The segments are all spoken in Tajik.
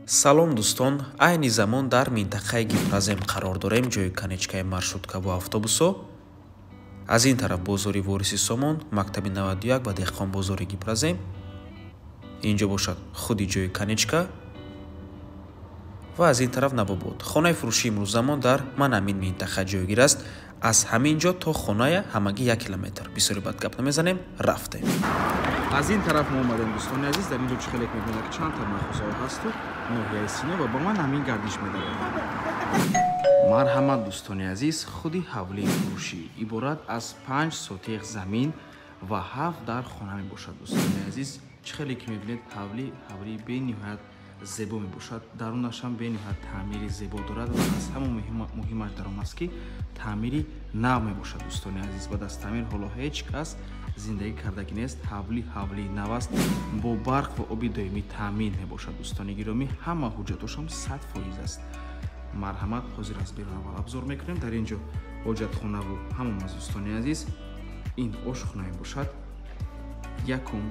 салом дӯстон, айни замон дар минтақаи Гипразем қарор дорем, ҷои канечкаи маршрутка ва автобусо. Аз ин тараф бозори Вориси Сомон, мактаби 91 ва деҳқонбозори Гипразем. Инҷо бошад худи ҷои канечка ва аз ин тараф Навобод. Хонаи фурӯшии имрӯзамон дар мана ҳамин минтақа ҷойгир аст. аз ҳамин ҷо то хоная ҳамагӣ 1 километр. Бисёре бад гап намезанем, рафтем. аз ин тараф мо омадем дӯстони азиз, дар ин ҷо чӣ хеле мебинед ки чанд та махозао ҳасту ноҳияи Сино ва ба ман ҳамин гардиш медавад. Марҳамат дӯстони азиз, худи ҳавлии фурӯшӣ иборат аз 5 сотиқ замин ва 7 дар хона мебошад. Дӯстони азиз, чӣ хеле ки мебинед ҳавлии бениҳоят зебо мебошад, дарунашам бениҳоят таъмири зебо дорад ва аз ҳама муҳимаш дар он аст ки таъмири нав мебошад. Дӯстони азиз, баъд аз таъмир ҳоло ҳеҷ кас зиндагӣ кардагӣ нест. ҳавлии нав аст, бо барқ ва оби доимӣ таъмин мебошад. Дӯстони гиромӣ, ҳама ҳуҷҷатошам 100% аст. марҳамат, ҳозир аз берун аввал абзор мекунем. дар ин ҷо ҳоҷатхонаву ҳамон аз дӯстони азиз, ин ошхона мебошад. якум,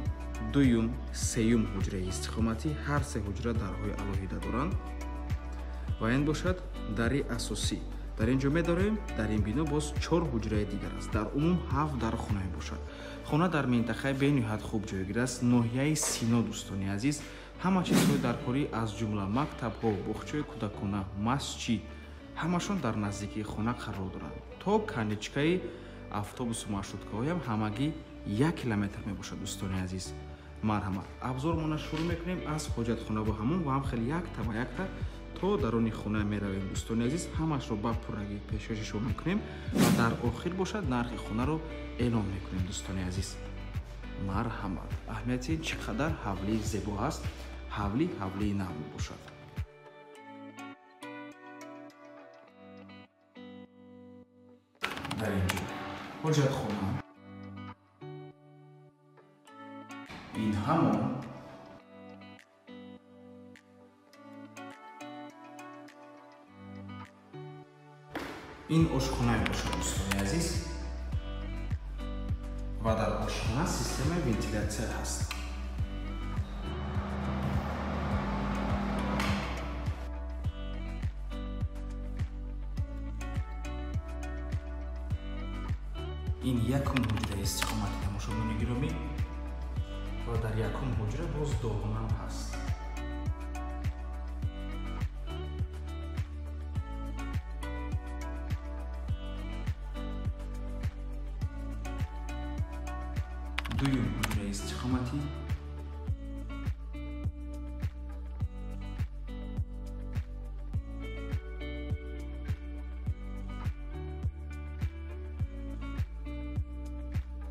дуюм, сеюм ҳуҷраи истиқоматӣ, ҳар се ҳуҷра дарҳои алоҳида доранд ва ин бошад дари асосӣ. дар ин ҷо медорем, дар ин бино боз 4 ҳуҷраи дигар аст. дар умум 7 дар хона мебошад. хона дар минтақаи бениҳоят хуб ҷойгир аст, ноҳияи Сино. Дӯстони азиз, ҳама чизҳои даркорӣ аз ҷумла мактабҳо, бохчаи кӯдакона, масҷид, ҳамашон дар наздикии хона қарор доранд. то канечкаи автобусу маршруткаҳоям ҳамагӣ 1 километр мебошад. Дӯстони азиз, марҳамат, абзормона шурӯъ мекунем аз ҳоҷатхонаву ҳамон ва ҳам хеле якта ба якта то дарони хона меравем. Дӯстони азиз, ҳамашро ба пуррагӣ пешкашишон мекунем ва дар охир бошад нархи хонаро эълон мекунем. Дӯстони азиз, марҳамат, аҳамияти чӣ қадар ҳавлии зебо аст. ҳавлии нав мебошад. дар ин ҷо ҳоҷатхона, ин ҳамон, ин ошхона мебошад. дӯстони азиз, ва дар ошхона системаи вентилятсия ҳаст. ин якум ҳуҷраи истиқомати тамошобини гиромӣ ва дар якум ҳуҷра боз догонам ҳаст. дуюм ҳуҷраи истиқоматӣ,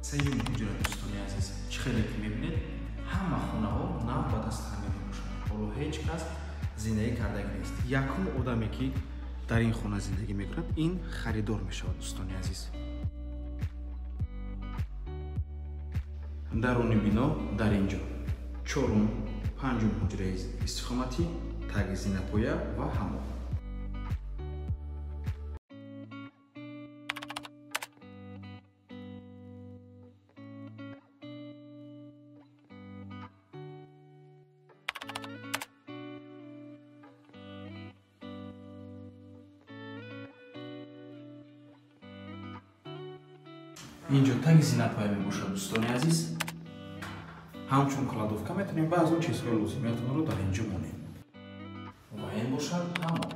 сеюм ҳуҷра. дӯстони азиз, чӣ хеле ки мебинед, ҳама хонаҳо нав ба даст ҳамин мебошанд. ҳоло ҳеҷ кас зиндагӣ кардагӣ нест. якум одаме ки дар ин хона зиндагӣ мекунад, ин харидор мешавад. дӯстони азиз, даруни бино дар ин ҷо чорум, панҷум ҳуҷраи истиқоматӣ, таги зинапоя ва ҳамон. ин ҷо таги зинапоя мебошад. дӯстони азиз, ҳамчун кладовка метавонем баъзо чизҳои лозимиятонро дар ин ҷо монем. ва ин бошад ҳамон.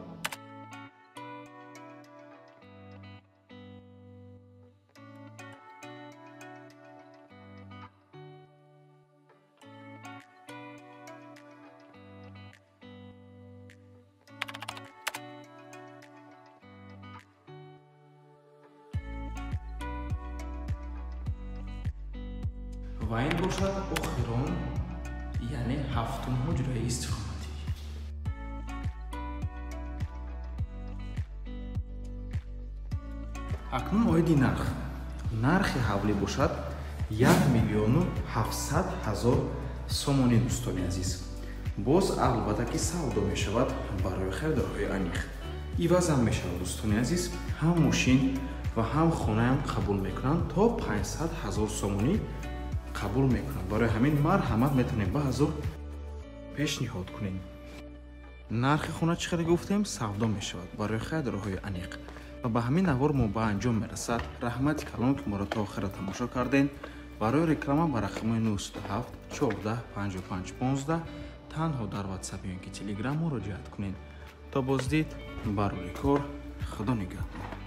ва ин бошад охирон, яъне ҳафтум ҳуҷраи истиқоматӣ. акнун оиди нархи ҳавлӣ бошад 1,700,000 сомонӣ. дӯстони азиз, боз албатта ки савдо мешавад барои харидорҳои аниқ. ивазам мешавад. дӯстони азиз, ҳам мошин ва ҳам хонаам қабул мекунанд то 500,000 сомонӣ қабул мекунанд. барои ҳамин марҳамат метавонем баъзо пешниҳод кунем. нархи хона чӣ хеле гуфтем савдо мешавад барои хайр роҳҳои аниқ ва ба ҳамин навор мо ба анҷом мерасад. Раҳмати калон ки моро то охира тамошо карден. барои реклама ба рақамои 97 14 55 15 танҳо дар ватсап ё ки телеграм муроҷиат кунед. то боздид ба рӯи кор. худо нигаҳбон.